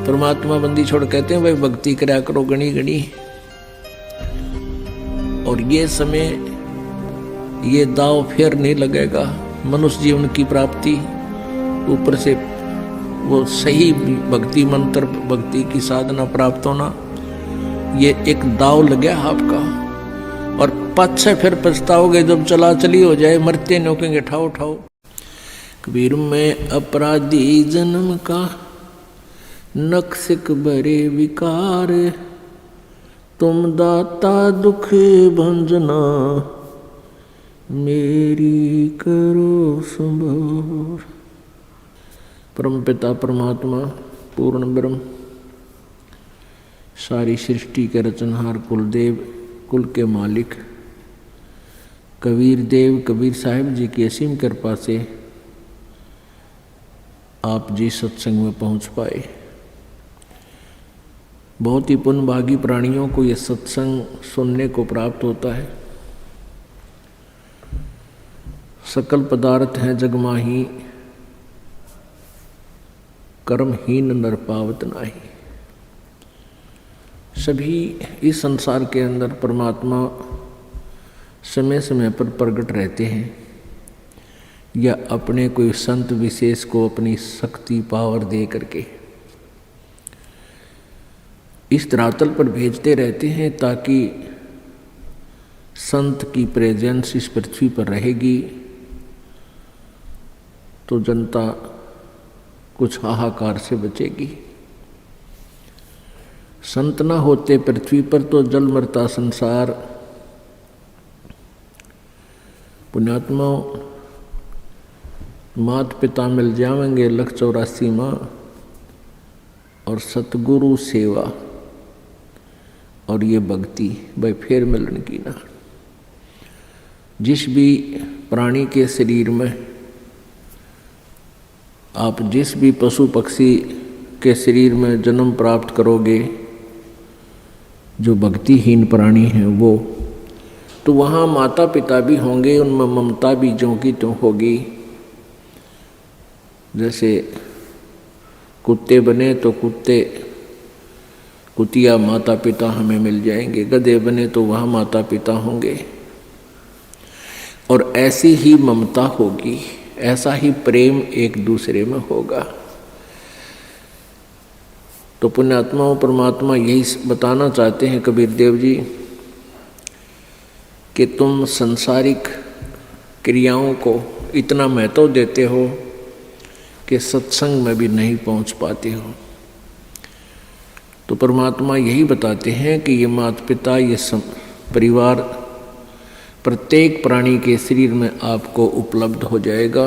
परमात्मा बंदी छोड़ कहते हैं भाई भक्ति करा करो गणी गणी। और ये समय ये दाव फिर नहीं लगेगा। मनुष्य जीवन की प्राप्ति ऊपर से वो सही भक्ति मंत्र भक्ति की साधना प्राप्त होना, ये एक दाव लग गया आपका। और पाछे फिर पछताओगे जब चला चली हो जाए, मरते नौकेंगे ठाओ ठाओ। कबीर में अपराधी जन्म का नक्सिक भरे विकार, तुम दाता दुख भंजना मेरी करो संभार। परम पिता परमात्मा पूर्ण ब्रह्म सारी सृष्टि के रचनहार कुलदेव कुल के मालिक कबीर देव कबीर साहिब जी की असीम कृपा से आप जी सत्संग में पहुंच पाए। बहुत ही पुण्यभागी प्राणियों को यह सत्संग सुनने को प्राप्त होता है। सकल पदार्थ हैं जगमाही, कर्महीन नर पावत नाही। सभी इस संसार के अंदर परमात्मा समय समय पर प्रकट रहते हैं या अपने कोई संत विशेष को अपनी शक्ति पावर दे करके इस धरातल पर भेजते रहते हैं, ताकि संत की प्रेजेंस इस पृथ्वी पर रहेगी तो जनता कुछ हाहाकार से बचेगी। संत न होते पृथ्वी पर तो जल मरता संसार। पुण्यात्माओं, मात पिता मिल जाएंगे 184 माँ, और सतगुरु सेवा और ये भक्ति भाई फिर मिलन की ना। जिस भी प्राणी के शरीर में आप जिस भी पशु पक्षी के शरीर में जन्म प्राप्त करोगे, जो भक्तिहीन प्राणी हैं वो, तो वहाँ माता पिता भी होंगे, उनमें ममता भी ज्यों की त्यों होगी। जैसे कुत्ते बने तो कुतिया माता पिता हमें मिल जाएंगे, गधे बने तो वहाँ माता पिता होंगे। और ऐसी ही ममता होगी, ऐसा ही प्रेम एक दूसरे में होगा। तो पुण्यात्माओं, परमात्मा यही बताना चाहते हैं कबीर देव जी कि तुम संसारिक क्रियाओं को इतना महत्व देते हो कि सत्संग में भी नहीं पहुंच पाते हो। तो परमात्मा यही बताते हैं कि ये माता पिता, ये परिवार प्रत्येक प्राणी के शरीर में आपको उपलब्ध हो जाएगा,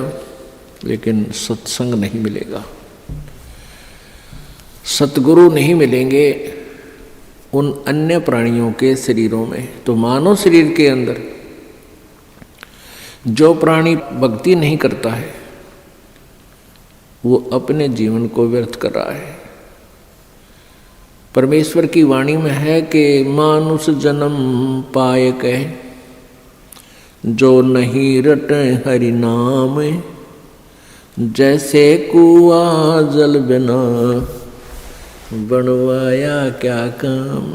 लेकिन सत्संग नहीं मिलेगा, सतगुरु नहीं मिलेंगे उन अन्य प्राणियों के शरीरों में। तो मानव शरीर के अंदर जो प्राणी भक्ति नहीं करता है वो अपने जीवन को व्यर्थ कर रहा है। परमेश्वर की वाणी में है कि मानुष जन्म पाए कह, जो नहीं रटे हरि नाम, जैसे कुआं जल बिना बनवाया क्या काम।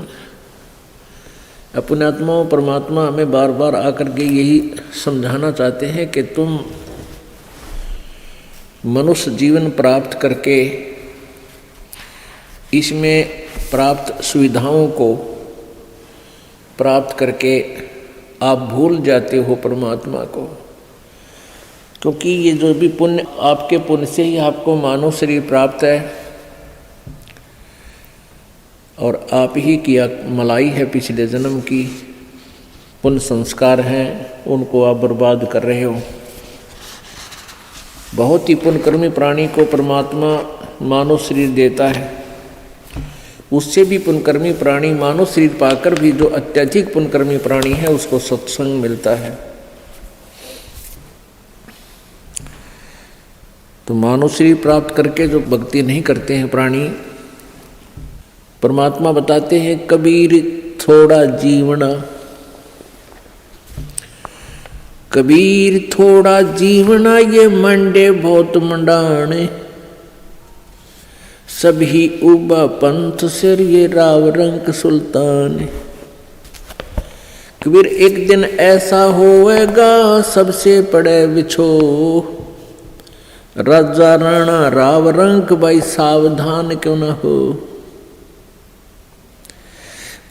अपने आत्माओं, परमात्मा हमें बार बार आकर के यही समझाना चाहते हैं कि तुम मनुष्य जीवन प्राप्त करके इसमें प्राप्त सुविधाओं को प्राप्त करके आप भूल जाते हो परमात्मा को। क्योंकि ये जो भी पुण्य, आपके पुण्य से ही आपको मानव शरीर प्राप्त है, और आप ही की मलाई है पिछले जन्म की, पुण्य संस्कार हैं, उनको आप बर्बाद कर रहे हो। बहुत ही पुण्यकर्मी प्राणी को परमात्मा मानव शरीर देता है, उससे भी पुण्यकर्मी प्राणी मानव शरीर पाकर भी जो अत्यधिक पुण्यकर्मी प्राणी है उसको सत्संग मिलता है। तो मानव शरीर प्राप्त करके जो भक्ति नहीं करते हैं प्राणी, परमात्मा बताते हैं कबीर थोड़ा जीवना, कबीर थोड़ा जीवना ये मंडे बहुत मंडाने, सभी उबा पंथ सिर ये राव रंक सुल्तान। कबीर एक दिन ऐसा होएगा सबसे पड़े बिछो, राजा राणा राव रंक भाई सावधान क्यों न हो।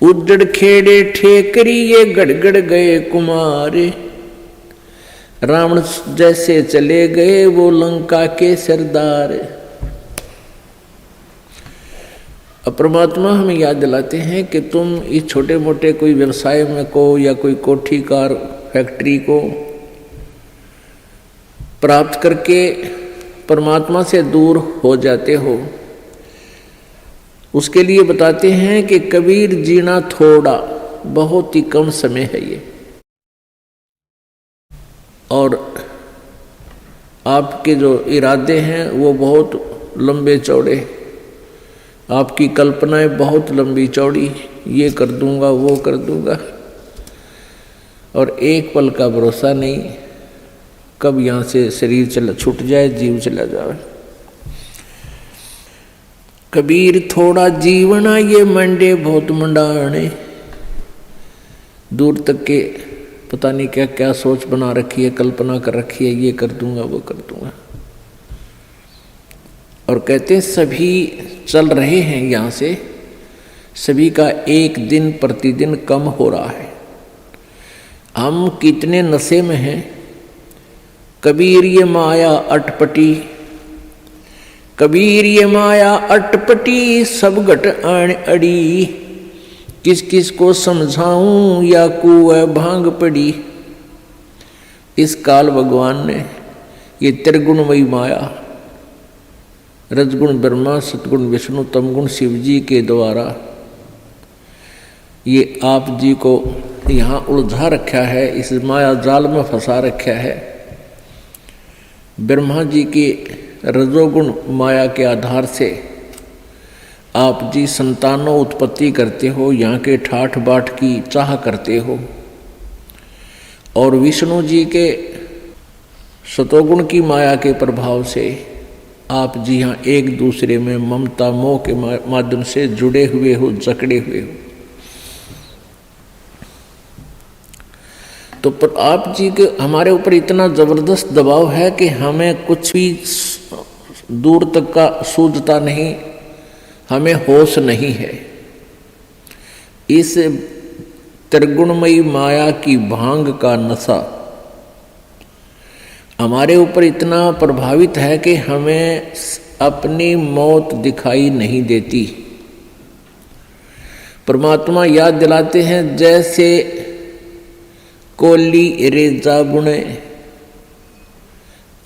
उजड़ खेड़े ठेकरी ये गड़गड़ गए कुमारे, रावण जैसे चले गए वो लंका के सरदार। अब परमात्मा हमें याद दिलाते हैं कि तुम इस छोटे मोटे कोई व्यवसाय में को या कोई कोठी कार फैक्ट्री को प्राप्त करके परमात्मा से दूर हो जाते हो, उसके लिए बताते हैं कि कबीर जीना थोड़ा, बहुत ही कम समय है ये, और आपके जो इरादे हैं वो बहुत लंबे चौड़े, आपकी कल्पनाएं बहुत लंबी चौड़ी, ये कर दूंगा वो कर दूंगा, और एक पल का भरोसा नहीं कब यहाँ से शरीर छूट जाए, जीव चला जाए। कबीर थोड़ा जीवना ये मंडे बहुत मंडाने, दूर तक के पता नहीं क्या क्या सोच बना रखी है, कल्पना कर रखी है, ये कर दूंगा वो कर दूंगा। और कहते हैं सभी चल रहे हैं यहाँ से, सभी का एक दिन प्रतिदिन कम हो रहा है। हम कितने नशे में हैं। कबीर ये माया अटपटी, कबीर ये माया अटपटी सब घट आण अड़ी, किस किस को समझाऊं या कुएं भांग पड़ी। इस काल भगवान ने ये त्रिगुणमयी माया, रजगुण ब्रह्मा, सतगुण विष्णु, तमगुण शिव जी के द्वारा ये आप जी को यहाँ उलझा रखा है, इस माया जाल में फंसा रखा है। ब्रह्मा जी के रजोगुण माया के आधार से आप जी संतानों उत्पत्ति करते हो, यहाँ के ठाठ बाट की चाह करते हो, और विष्णु जी के सतोगुण की माया के प्रभाव से आप जी यहाँ एक दूसरे में ममता मोह के माध्यम से जुड़े हुए हो, जकड़े हुए हो। तो पर आप जी के हमारे ऊपर इतना जबरदस्त दबाव है कि हमें कुछ भी दूर तक का सूझता नहीं, हमें होश नहीं है। इस त्रिगुणमयी माया की भांग का नशा हमारे ऊपर इतना प्रभावित है कि हमें अपनी मौत दिखाई नहीं देती। परमात्मा याद दिलाते हैं जैसे कोली रेजा बुने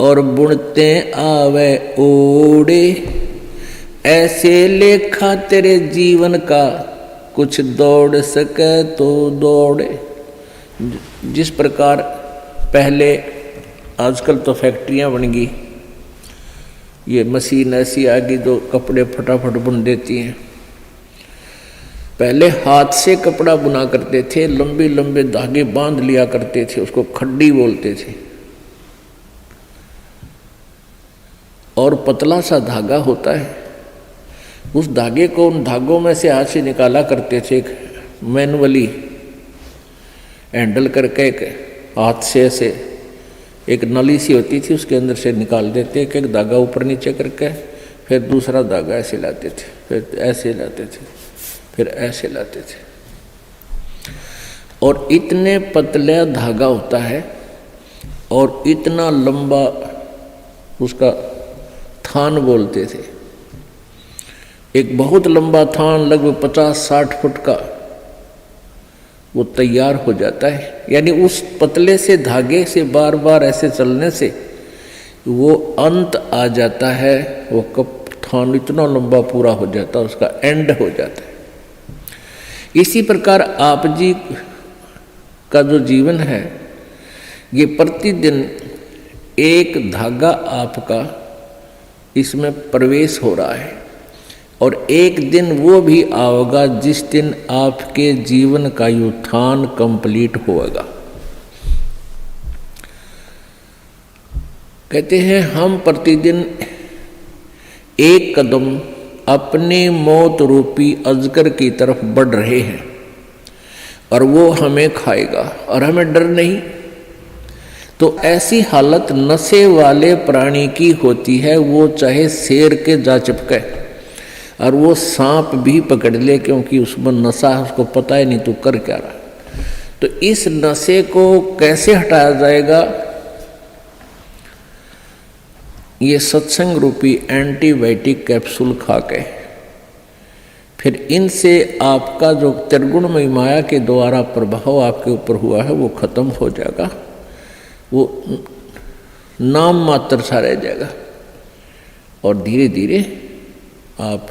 और बुनते आवे ओड़े, ऐसे लेखा तेरे जीवन का कुछ दौड़ सके तो दौड़े। जिस प्रकार पहले, आजकल तो फैक्ट्रियां बन गई, ये मशीन ऐसी आ गई जो कपड़े फटाफट बुन देती हैं। पहले हाथ से कपड़ा बुना करते थे, लंबे लंबे धागे बांध लिया करते थे, उसको खड्डी बोलते थे, और पतला सा धागा होता है, उस धागे को उन धागों में से हाथ से निकाला करते थे, एक मैनुअली हैंडल करके एक हाथ से ऐसे एक नली सी होती थी, उसके अंदर से निकाल देते, एक धागा ऊपर नीचे करके, फिर दूसरा धागा ऐसे लाते थे, फिर ऐसे लाते थे, फिर ऐसे लाते थे, और इतने पतला धागा होता है और इतना लंबा उसका थान बोलते थे। एक बहुत लंबा थान लगभग 50-60 फुट का वो तैयार हो जाता है। यानी उस पतले से धागे से बार बार ऐसे चलने से वो अंत आ जाता है, वो कब थान इतना लंबा पूरा हो जाता है, उसका एंड हो जाता है। इसी प्रकार आप जी का जो जीवन है, ये प्रतिदिन एक धागा आपका इसमें प्रवेश हो रहा है, और एक दिन वो भी आएगा जिस दिन आपके जीवन का उत्थान कंप्लीट होगा। कहते हैं हम प्रतिदिन एक कदम अपने मौत रूपी अजगर की तरफ बढ़ रहे हैं और वो हमें खाएगा और हमें डर नहीं। तो ऐसी हालत नशे वाले प्राणी की होती है, वो चाहे शेर के जा चिपके और वो सांप भी पकड़ ले, क्योंकि उसमें नशा है, उसको पता ही नहीं तू कर क्या रहा। तो इस नशे को कैसे हटाया जाएगा? ये सत्संग रूपी एंटीबायोटिक कैप्सूल खा के, फिर इनसे आपका जो त्रिगुणमयी माया के द्वारा प्रभाव आपके ऊपर हुआ है वो खत्म हो जाएगा, वो नाम मात्र सा रह जाएगा और धीरे धीरे आप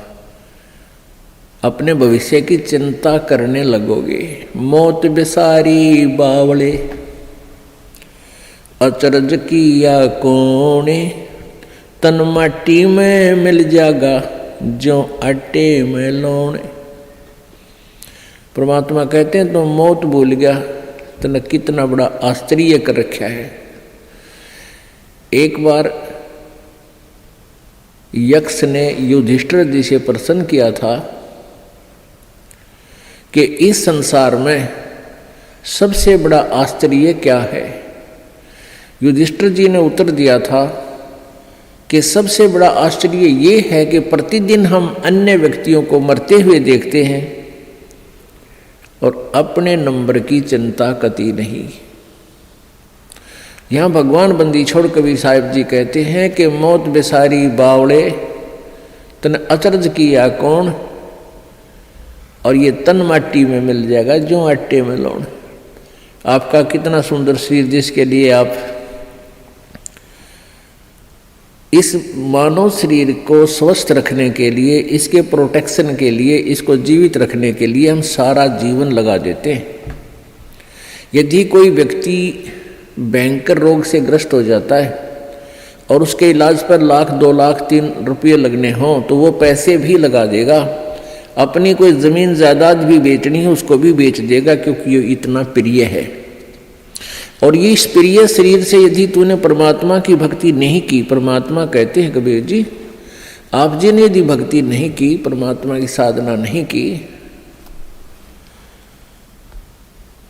अपने भविष्य की चिंता करने लगोगे। मौत बेसारी बावले अचरज किया कोने, तन माटी में मिल जाएगा जो आटे में लौने। परमात्मा कहते हैं तो मौत भूल गया, तने कितना बड़ा आश्चर्य कर रखा है। एक बार यक्ष ने युधिष्ठिर जी से प्रश्न किया था कि इस संसार में सबसे बड़ा आश्चर्य क्या है? युधिष्ठिर जी ने उत्तर दिया था कि सबसे बड़ा आश्चर्य ये है कि प्रतिदिन हम अन्य व्यक्तियों को मरते हुए देखते हैं और अपने नंबर की चिंता कती नहीं। यहाँ भगवान बंदी छोड़ कबीर साहिब जी कहते हैं कि मौत बेसारी बावड़े तन अचरज किया कौन, और ये तन माटी में मिल जाएगा जो आटे में लौण। आपका कितना सुंदर शरीर, जिसके लिए आप इस मानव शरीर को स्वस्थ रखने के लिए, इसके प्रोटेक्शन के लिए, इसको जीवित रखने के लिए हम सारा जीवन लगा देते हैं। यदि कोई व्यक्ति भयंकर रोग से ग्रस्त हो जाता है और उसके इलाज पर लाख 2 लाख 3 रुपये लगने हों तो वो पैसे भी लगा देगा। अपनी कोई ज़मीन जायदाद भी बेचनी है उसको भी बेच देगा, क्योंकि ये इतना प्रिय है। और ये इस प्रिय शरीर से यदि तूने परमात्मा की भक्ति नहीं की, परमात्मा कहते हैं कबीर जी, आप जी ने यदि भक्ति नहीं की, परमात्मा की साधना नहीं की,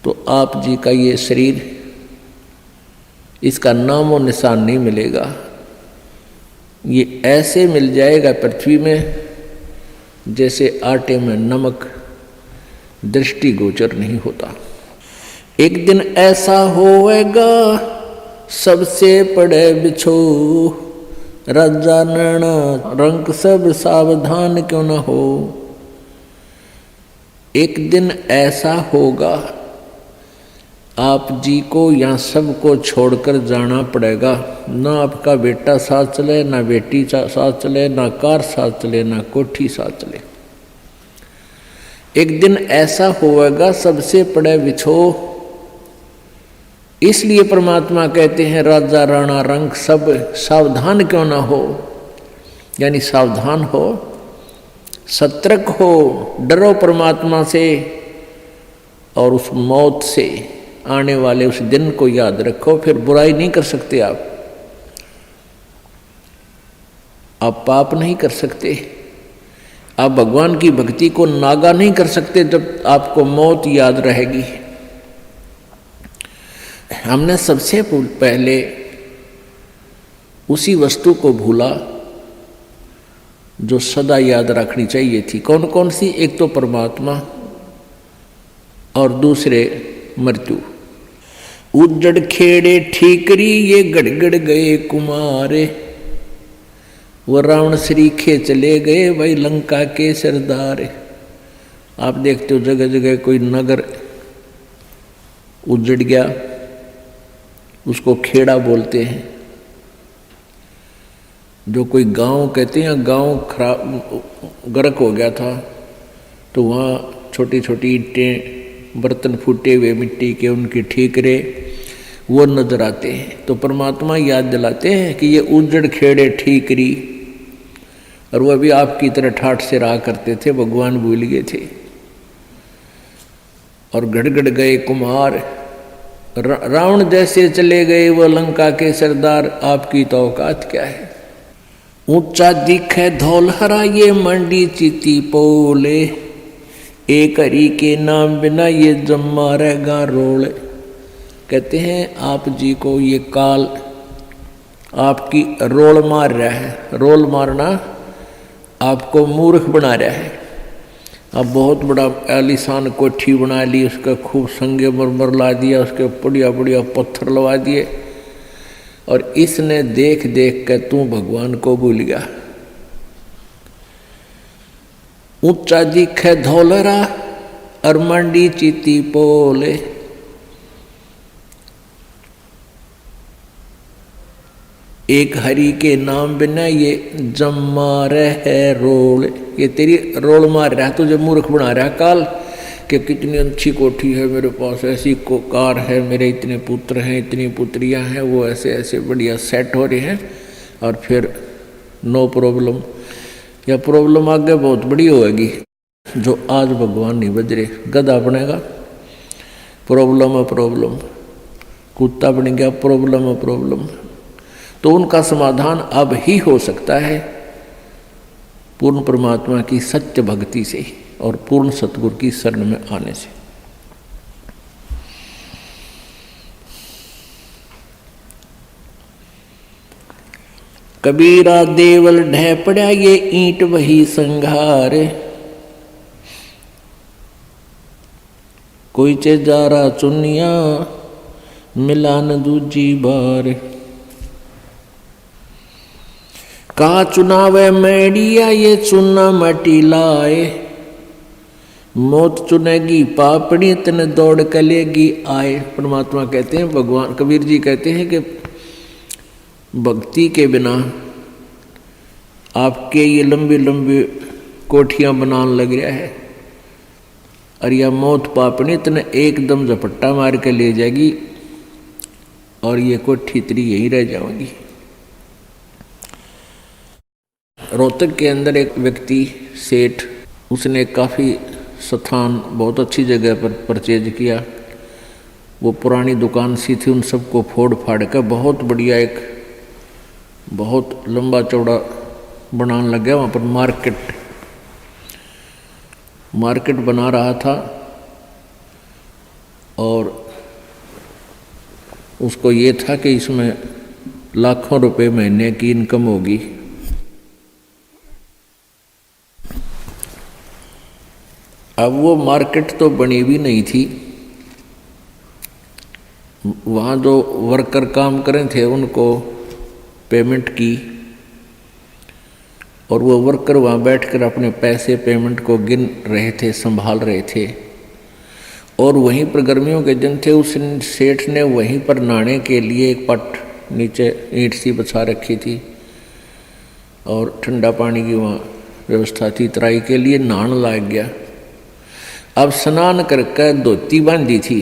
तो आप जी का ये शरीर, इसका नाम और निशान नहीं मिलेगा। ये ऐसे मिल जाएगा पृथ्वी में जैसे आटे में नमक, दृष्टिगोचर नहीं होता। एक दिन ऐसा होएगा सबसे पड़े बिछो, राजा नैना रंग सब सावधान क्यों न हो। एक दिन ऐसा होगा आप जी को यहाँ सबको छोड़कर जाना पड़ेगा। ना आपका बेटा साथ चले, ना बेटी साथ चले, ना कार साथ चले, ना कोठी साथ चले। एक दिन ऐसा होगा सबसे पड़े बिछो। इसलिए परमात्मा कहते हैं राजा राणा रंग सब सावधान क्यों ना हो, यानी सावधान हो, सतर्क हो, डरो परमात्मा से और उस मौत से आने वाले उस दिन को याद रखो। फिर बुराई नहीं कर सकते आप पाप नहीं कर सकते, आप भगवान की भक्ति को नागा नहीं कर सकते जब आपको मौत याद रहेगी। हमने सबसे पहले उसी वस्तु को भूला जो सदा याद रखनी चाहिए थी। कौन कौन सी? एक तो परमात्मा और दूसरे मृत्यु। उज्जड़ खेड़े ठीकरी ये गड़गड़ गए कुमारे, वो रावण श्रीखे चले गए भाई लंका के सरदार। आप देखते हो जगह जगह कोई नगर उजड़ गया, उसको खेड़ा बोलते हैं। जो कोई गांव कहते हैं, गांव खराब गर्क हो गया था तो वहाँ छोटी छोटी ईंटें, बर्तन फूटे हुए मिट्टी के, उनके ठीकरे वो नजर आते हैं। तो परमात्मा याद दिलाते हैं कि ये उजड़ खेड़े ठीकरी, और वह भी आपकी तरह ठाठ से रहा करते थे, भगवान भूल गए थे। और गड़गड़ गए कुमार, रावण जैसे चले गए वो लंका के सरदार, आपकी तो औकात क्या है। ऊंचा दिखे धौलहरा ये मंडी चिति पोले, एक हरि के नाम बिना ये जम्मा रहेगा रोल। कहते हैं आप जी को ये काल आपकी रोल मार रहा है। रोल मारना आपको मूर्ख बना रहा है। अब बहुत बड़ा आलीशान कोठी बना ली, उसका खूब संगे मरमर ला दिया, उसके बढ़िया बढ़िया पत्थर लगा दिए, और इसने देख देख कर तू भगवान को भूल गया। ऊंचा दिखे धौलरा और मंडी चिति पोले, एक हरि के नाम बिना ये जम्मा रहे रोल। ये तेरी रोल मार रहा है, तुझे मूर्ख बना रहा है काल कि कितनी अच्छी कोठी है मेरे पास, ऐसी कार है, मेरे इतने पुत्र हैं, इतनी पुत्रियां हैं, वो ऐसे ऐसे बढ़िया सेट हो रहे हैं, और फिर नो प्रॉब्लम, या प्रॉब्लम आगे बहुत बड़ी होगी जो आज भगवान नहीं बज रहे। गधा बनेगा प्रॉब्लम है प्रॉब्लम, कुत्ता बन गया प्रॉब्लम है प्रॉब्लम। तो उनका समाधान अब ही हो सकता है पूर्ण परमात्मा की सत्य भक्ति से और पूर्ण सतगुरु की शरण में आने से। कबीरा देवल ढह पड़ा ये ईंट वही संघार, कोई चे जा रहा चुनिया मिला न दूजी बार। कहा चुनावे मैडिया ये चुना मटी लाए, मौत चुनेगी पापड़ी तने दौड़ कलेगी आए। परमात्मा कहते हैं, भगवान कबीर जी कहते हैं कि भक्ति के बिना आपके ये लंबी लंबी कोठियां बनाने लग रहा है, और यह मौत पापड़ी तने एकदम झपट्टा मार के ले जाएगी, और ये कोठी तेरी यही रह जाएगी। रोहतक के अंदर एक व्यक्ति सेठ, उसने काफ़ी स्थान बहुत अच्छी जगह पर परचेज किया। वो पुरानी दुकान सी थी, उन सबको फोड़ फाड़ कर बहुत बढ़िया एक बहुत लंबा चौड़ा बनाने लग गया। वहाँ पर मार्केट बना रहा था, और उसको ये था कि इसमें लाखों रुपए महीने की इनकम होगी। अब वो मार्केट तो बनी भी नहीं थी, वहाँ जो वर्कर काम करें थे उनको पेमेंट की, और वो वर्कर वहाँ बैठकर अपने पैसे पेमेंट को गिन रहे थे, संभाल रहे थे। और वहीं पर गर्मियों के दिन थे, उस सेठ ने वहीं पर नहाने के लिए एक पट नीचे ईंट सी बिछा रखी थी, और ठंडा पानी की वहाँ व्यवस्था थी। तराई के लिए नहाने लग गया। अब स्नान करके धोती बांधी थी,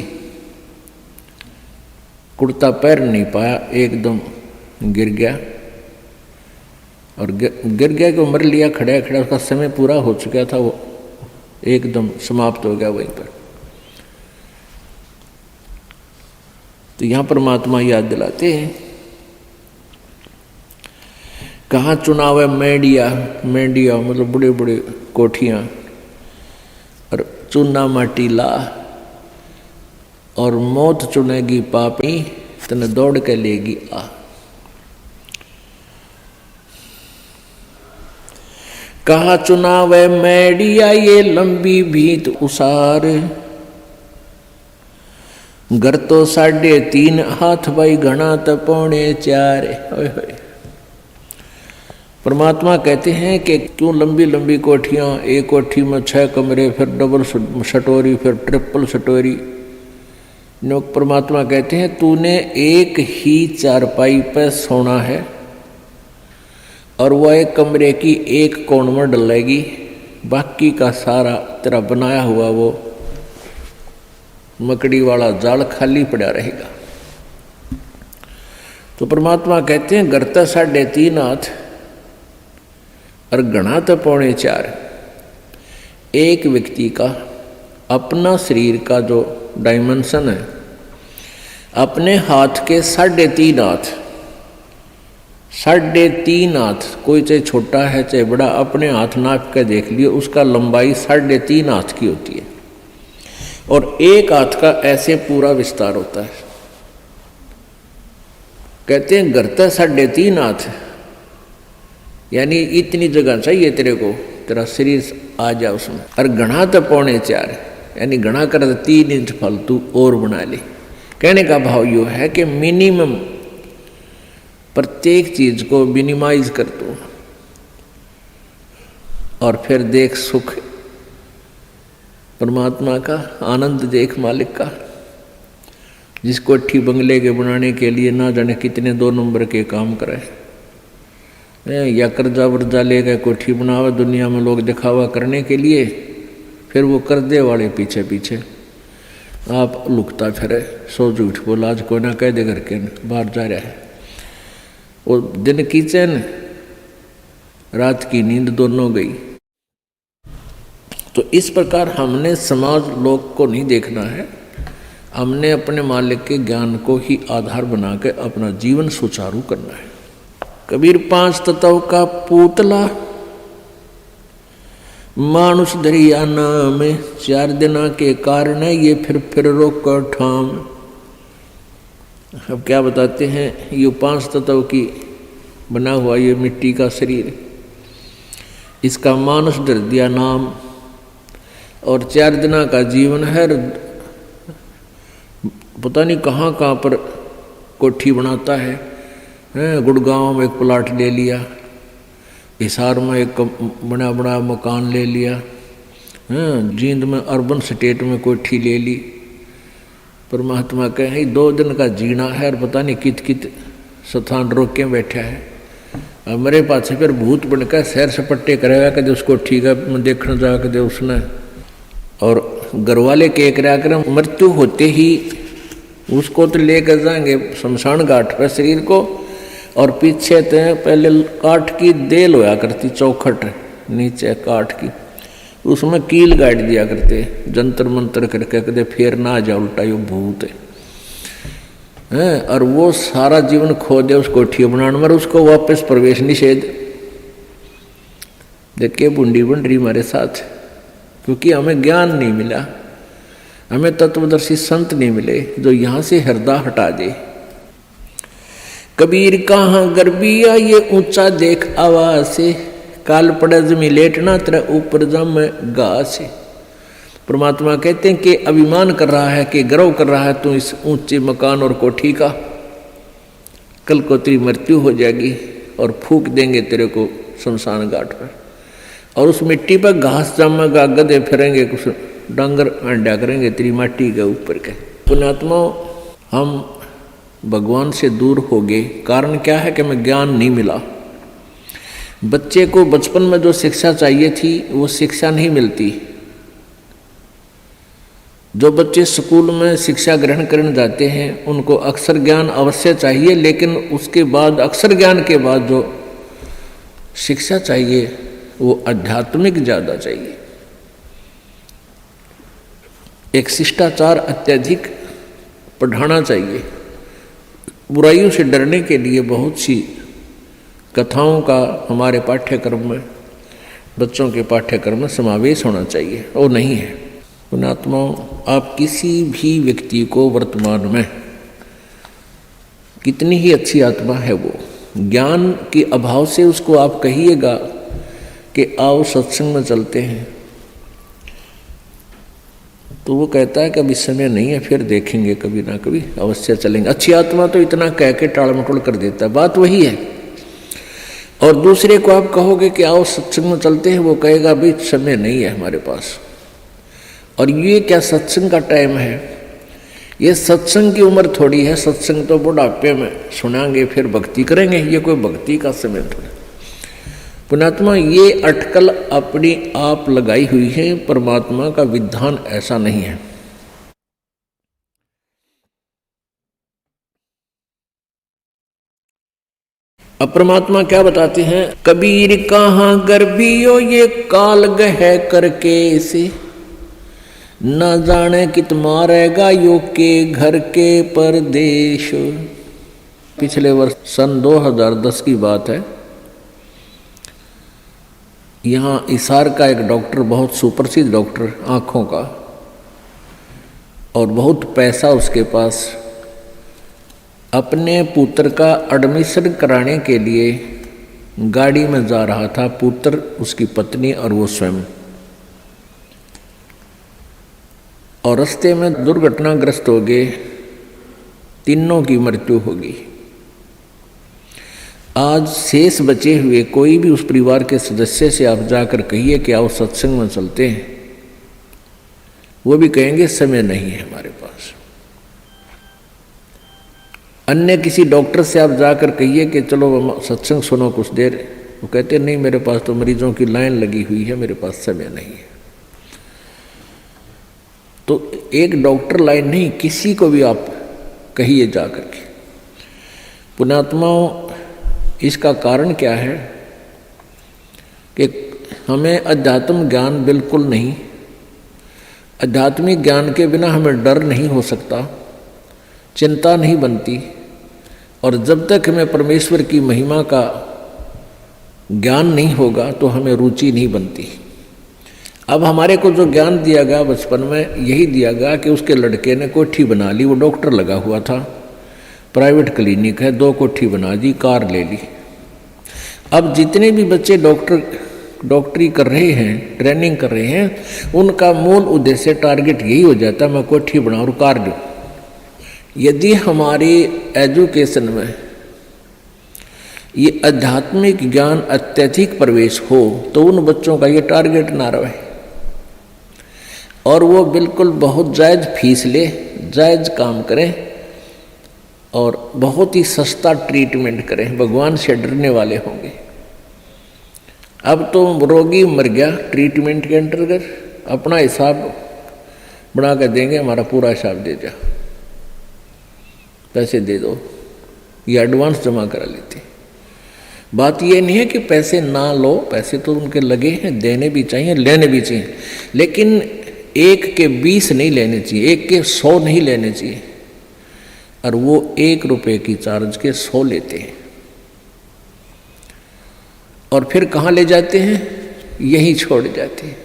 कुर्ता पैर नहीं पाया, एकदम गिर गया, और गिर गया कि मर लिया खड़ा खड़ा। उसका समय पूरा हो चुका था, वो एकदम समाप्त हो गया वहीं पर। तो यहाँ परमात्मा याद दिलाते हैं, कहाँ चुनाव है मेडिया मतलब बड़े बड़े कोठियाँ, और चुना माटी ला, और मौत चुनेगी पापी तने दौड़ के लेगी आ। कहा चुनाव मैडिया ये लंबी भीत उसार, घर तो 3.5 हाथ भाई घना तो 4.25। परमात्मा कहते हैं कि क्यों लंबी लंबी कोठियाँ, एक कोठी में 6 कमरे, फिर डबल सटोरी, फिर ट्रिपल सटोरी। परमात्मा कहते हैं तूने एक ही चारपाई पर सोना है, और वह एक कमरे की एक कोण में डलेगी, बाकी का सारा तेरा बनाया हुआ वो मकड़ी वाला जाल खाली पड़ा रहेगा। तो परमात्मा कहते हैं घर तो 3.5 हाथ और घना तो 4.25। एक व्यक्ति का अपना शरीर का जो डायमेंशन है, अपने हाथ के 3.5 हाथ 3.5 हाथ, कोई चाहे छोटा है चाहे बड़ा, अपने हाथ नाप के देख लियो, उसका लंबाई 3.5 हाथ की होती है और एक हाथ का ऐसे पूरा विस्तार होता है। कहते हैं घर तो 3.5 हाथ, यानी इतनी जगह चाहिए तेरे को, तेरा शरीर आ जाए उसमें। और घना तो 3.25, यानी घना कर 3 इंच फालतू और बना ले। कहने का भाव यो है कि मिनिमम प्रत्येक चीज को मिनिमाइज कर दो और फिर देख सुख परमात्मा का, आनंद देख मालिक का। जिसको अच्छी बंगले के बनाने के लिए ना जाने कितने 2 नंबर के काम करे, या कर्जा वर्जा लेकर कोठी बनावा दुनिया में लोग दिखावा करने के लिए, फिर वो कर्जे वाले पीछे पीछे आप लुकता फिरे, सो झूठ बोला, आज कोई ना कह दे करके बाहर जा रहा है। वो दिन की चैन रात की नींद दोनों गई। तो इस प्रकार हमने समाज लोग को नहीं देखना है, हमने अपने मालिक के ज्ञान को ही आधार बना के अपना जीवन सुचारू करना है। कबीर 5 तत्व का पुतला मानुष दरिया नाम, 4 दिना के कारण ये फिर रोक ठाम। अब क्या बताते हैं, ये 5 तत्व की बना हुआ ये मिट्टी का शरीर, इसका मानुष दरिया नाम और 4 दिना का जीवन है। पता नहीं कहाँ कहाँ पर कोठी बनाता है, गुड़गांव में एक प्लाट ले लिया, हिसार में एक बड़ा बड़ा मकान ले लिया, जींद में अर्बन स्टेट में कोठी ले ली। परमात्मा कहे 2 दिन का जीना है और पता नहीं कित कित स्थान रोक के बैठा है। मेरे पास फिर भूत बनकर सैर सपट्टे करेगा कदे उसको ठीक है देखने जा कदे उसने, और घर वाले के कर मृत्यु होते ही उसको तो लेकर जाएंगे शमशान घाट पर शरीर को, और पीछे तो पहले काठ की देल होया करती, चौखट नीचे काठ की, उसमें कील गाड़ दिया करते, जंतर मंतर करके कदे फेर ना आ जा उल्टा यो भूत है। और वो सारा जीवन खो दे उस कोठी बनाने में, उसको वापस प्रवेश निषेध। देखिए बूंदी बन रही हमारे साथ, क्योंकि हमें ज्ञान नहीं मिला, हमें तत्वदर्शी संत नहीं मिले जो यहाँ से हृदय हटा दे। कबीर कहाँ गर्बिया ये ऊंचा देख आवाज से, काल पड़े जमी लेटना तेरा ऊपर जम घास से। परमात्मा कहते हैं कि अभिमान कर रहा है, कि गर्व कर रहा है तू इस ऊंचे मकान और कोठी का, कल को तेरी मृत्यु हो जाएगी और फूंक देंगे तेरे को शमशान घाट पर, और उस मिट्टी पर घास जमेगा, गधे फिरेंगे, कुछ डांगर अंडा करेंगे तेरी माटी के ऊपर के। पुण्यात्मा हम भगवान से दूर हो गए, कारण क्या है कि हमें ज्ञान नहीं मिला। बच्चे को बचपन में जो शिक्षा चाहिए थी वो शिक्षा नहीं मिलती। जो बच्चे स्कूल में शिक्षा ग्रहण करने जाते हैं उनको अक्षर ज्ञान अवश्य चाहिए, लेकिन उसके बाद अक्षर ज्ञान के बाद जो शिक्षा चाहिए वो आध्यात्मिक ज़्यादा चाहिए। एक शिष्टाचार अत्यधिक पढ़ाना चाहिए। बुराइयों से डरने के लिए बहुत सी कथाओं का हमारे पाठ्यक्रम में, बच्चों के पाठ्यक्रम में समावेश होना चाहिए, और नहीं है। पुण्यात्माओं, आप किसी भी व्यक्ति को वर्तमान में कितनी ही अच्छी आत्मा है, वो ज्ञान के अभाव से उसको आप कहिएगा कि आओ सत्संग में चलते हैं, तो वो कहता है कि अभी समय नहीं है, फिर देखेंगे, कभी ना कभी अवश्य चलेंगे। अच्छी आत्मा तो इतना कह के टाल मटोल कर देता है, बात वही है। और दूसरे को आप कहोगे कि आओ सत्संग में चलते हैं, वो कहेगा अभी समय नहीं है हमारे पास। और ये क्या सत्संग का टाइम है? ये सत्संग की उम्र थोड़ी है, सत्संग तो बुढ़ापे में सुनाएंगे फिर भक्ति करेंगे, ये कोई भक्ति का समय थोड़ा। पुण्यात्मा, ये अटकल अपनी आप लगाई हुई है, परमात्मा का विधान ऐसा नहीं है। अब परमात्मा क्या बताते हैं? कबीर कहाँ गर्भियो ये काल गह करके से, न जाने कित मारेगा यो के घर के परदेश। पिछले वर्ष सन 2010 की बात है। यहाँ इसार का एक डॉक्टर, बहुत सुप्रसिद्ध डॉक्टर आँखों का, और बहुत पैसा उसके पास, अपने पुत्र का एडमिशन कराने के लिए गाड़ी में जा रहा था, पुत्र, उसकी पत्नी और वो स्वयं, और रास्ते में दुर्घटनाग्रस्त हो गए, तीनों की मृत्यु होगी। आज शेष बचे हुए कोई भी उस परिवार के सदस्य से आप जाकर कहिए कि आओ सत्संग में चलते हैं, वो भी कहेंगे समय नहीं है हमारे पास। अन्य किसी डॉक्टर से आप जाकर कहिए कि चलो सत्संग सुनो कुछ देर, वो कहते नहीं मेरे पास तो मरीजों की लाइन लगी हुई है, मेरे पास समय नहीं है। तो एक डॉक्टर लाइन नहीं, किसी को भी आप कहिए जाकर के। पुण्यात्माओं, इसका कारण क्या है कि हमें अध्यात्म ज्ञान बिल्कुल नहीं, आध्यात्मिक ज्ञान के बिना हमें डर नहीं हो सकता, चिंता नहीं बनती, और जब तक हमें परमेश्वर की महिमा का ज्ञान नहीं होगा तो हमें रुचि नहीं बनती। अब हमारे को जो ज्ञान दिया गया बचपन में, यही दिया गया कि उसके लड़के ने कोठी बना ली, वो डॉक्टर लगा हुआ था, प्राइवेट क्लिनिक है, 2 कोठी बना दी, कार ले ली। अब जितने भी बच्चे डॉक्टरी कर रहे हैं, ट्रेनिंग कर रहे हैं, उनका मूल उद्देश्य, टारगेट यही हो जाता है मैं कोठी बनाऊं और कार लूं। यदि हमारी एजुकेशन में ये आध्यात्मिक ज्ञान अत्यधिक प्रवेश हो तो उन बच्चों का ये टारगेट ना रहे, और वो बिल्कुल बहुत जायज़ फीस ले, जायज़ काम करें और बहुत ही सस्ता ट्रीटमेंट करें, भगवान से डरने वाले होंगे। अब तो रोगी मर गया, ट्रीटमेंट के अंतर्गत अपना हिसाब बना कर देंगे, हमारा पूरा हिसाब दे जा, पैसे दे दो, ये एडवांस जमा करा लेते। बात ये नहीं है कि पैसे ना लो, पैसे तो उनके लगे हैं, देने भी चाहिए, लेने भी चाहिए, लेकिन 1 के 20 नहीं लेने चाहिए, 1 के 100 नहीं लेने चाहिए, और वो 1 रुपये की चार्ज के 100 लेते हैं। और फिर कहाँ ले जाते हैं? यही छोड़ जाते हैं।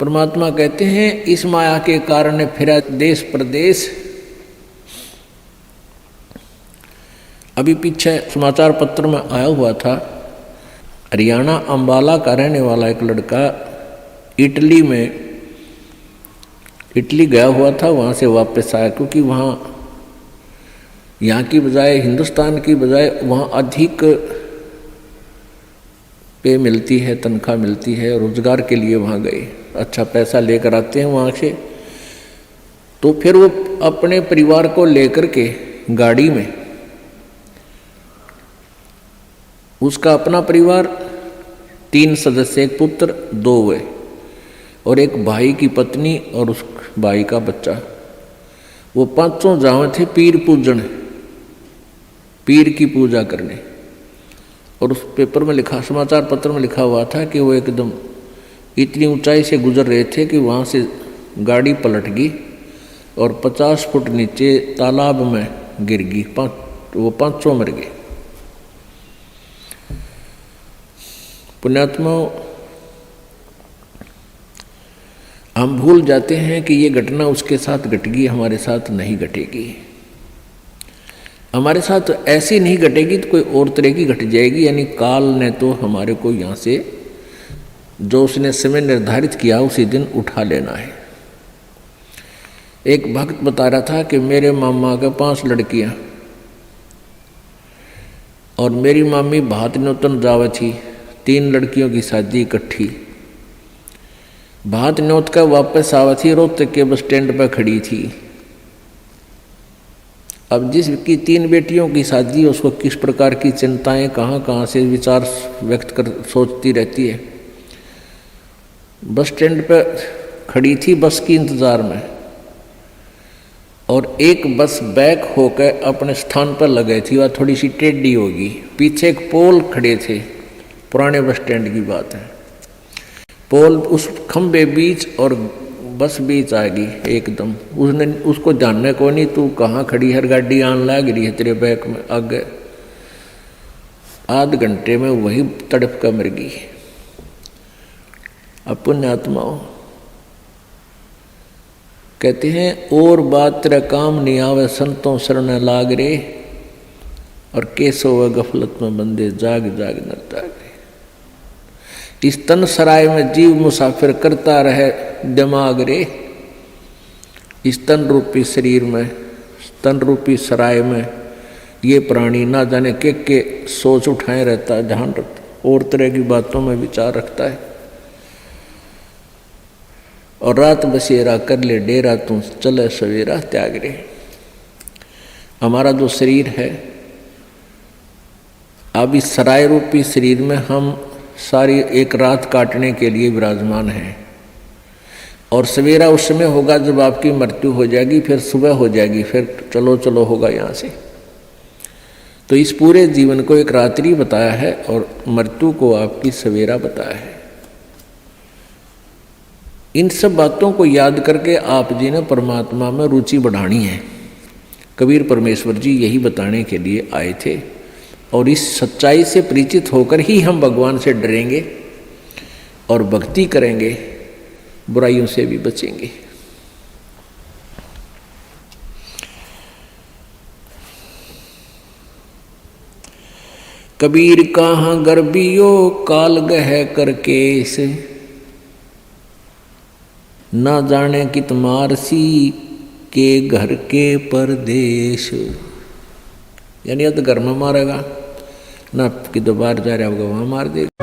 परमात्मा कहते हैं इस माया के कारण फिरा देश प्रदेश। अभी पीछे समाचार पत्र में आया हुआ था, हरियाणा अंबाला का रहने वाला एक लड़का इटली गया हुआ था, वहाँ से वापस आया, क्योंकि वहाँ यहाँ की बजाय, हिंदुस्तान की बजाय वहाँ अधिक पे मिलती है, तनख्वाह मिलती है, रोजगार के लिए वहाँ गए, अच्छा पैसा लेकर आते हैं वहाँ से। तो फिर वो अपने परिवार को लेकर के गाड़ी में, उसका अपना परिवार 3 सदस्य, एक पुत्र, 2 वे, और एक भाई की पत्नी और उस भाई का बच्चा, वो 5 जावे थे पीर पूजन, पीर की पूजा करने। और उस पेपर में लिखा, समाचार पत्र में लिखा हुआ था कि वो एकदम इतनी ऊंचाई से गुजर रहे थे कि वहाँ से गाड़ी पलट गई और 50 फुट नीचे तालाब में गिर गई, वो 5 मर गए। पुण्यात्माओं, हम भूल जाते हैं कि ये घटना उसके साथ घटेगी, हमारे साथ नहीं घटेगी। हमारे साथ ऐसी नहीं घटेगी तो कोई और तरह की घट जाएगी, यानी काल ने तो हमारे को यहाँ से जो उसने समय निर्धारित किया उसी दिन उठा लेना है। एक भक्त बता रहा था कि मेरे मामा के 5 लड़कियाँ और मेरी मामी भात न्योतन जावा थी, 3 लड़कियों की शादी इकट्ठी, भात न्योत का वापस आवा थी, रोहतक के बस स्टैंड पर खड़ी थी। अब जिसकी 3 बेटियों की शादी, उसको किस प्रकार की चिंताएं कहाँ से विचार व्यक्त कर सोचती रहती है। बस स्टैंड पर खड़ी थी बस की इंतज़ार में, और एक बस बैक होकर अपने स्थान पर लग गई थी, वह थोड़ी सी टेढ़ी होगी, पीछे एक पोल खड़े थे, पुराने बस स्टैंड की बात है, पोल, उस खंबे बीच और बस बीच आ गई एकदम। उसने उसको जानने को नहीं तू कहाँ खड़ी है, गाड़ी आन लग रही है तेरे बैक में, आगे आध घंटे में वही तड़प का मर गई। पुण्य आत्माओं कहते हैं और बात तेरा काम नहीं आवे संतों शरण लाग रे, और कैसो व गफलत में बंदे जाग जाग न जागे। इस तन सराय में जीव मुसाफिर करता रहे दिमाग रे, इस तन रूपी शरीर में, तन रूपी सराय में ये प्राणी ना जाने के सोच उठाए रहता है, ध्यान रखता और तरह की बातों में विचार रखता है। और रात बसेरा कर ले डेरा तू चले सवेरा त्याग रे। हमारा जो शरीर है अब इस सराय रूपी शरीर में हम सारी एक रात काटने के लिए विराजमान हैं, और सवेरा उस समय होगा जब आपकी मृत्यु हो जाएगी, फिर सुबह हो जाएगी, फिर चलो चलो होगा यहाँ से। तो इस पूरे जीवन को एक रात्रि बताया है और मृत्यु को आपकी सवेरा बताया है। इन सब बातों को याद करके आप जी ने परमात्मा में रुचि बढ़ानी है। कबीर परमेश्वर जी यही बताने के लिए आए थे, और इस सच्चाई से परिचित होकर ही हम भगवान से डरेंगे और भक्ति करेंगे, बुराइयों से भी बचेंगे। कबीर कहाँ गर्बियो काल गह करके से, ना जाने कित मारसी के घर के परदेश। यानी अब तो घर में मारेगा ना, कि दोबारा जा रहा होगा वहां मार देगा।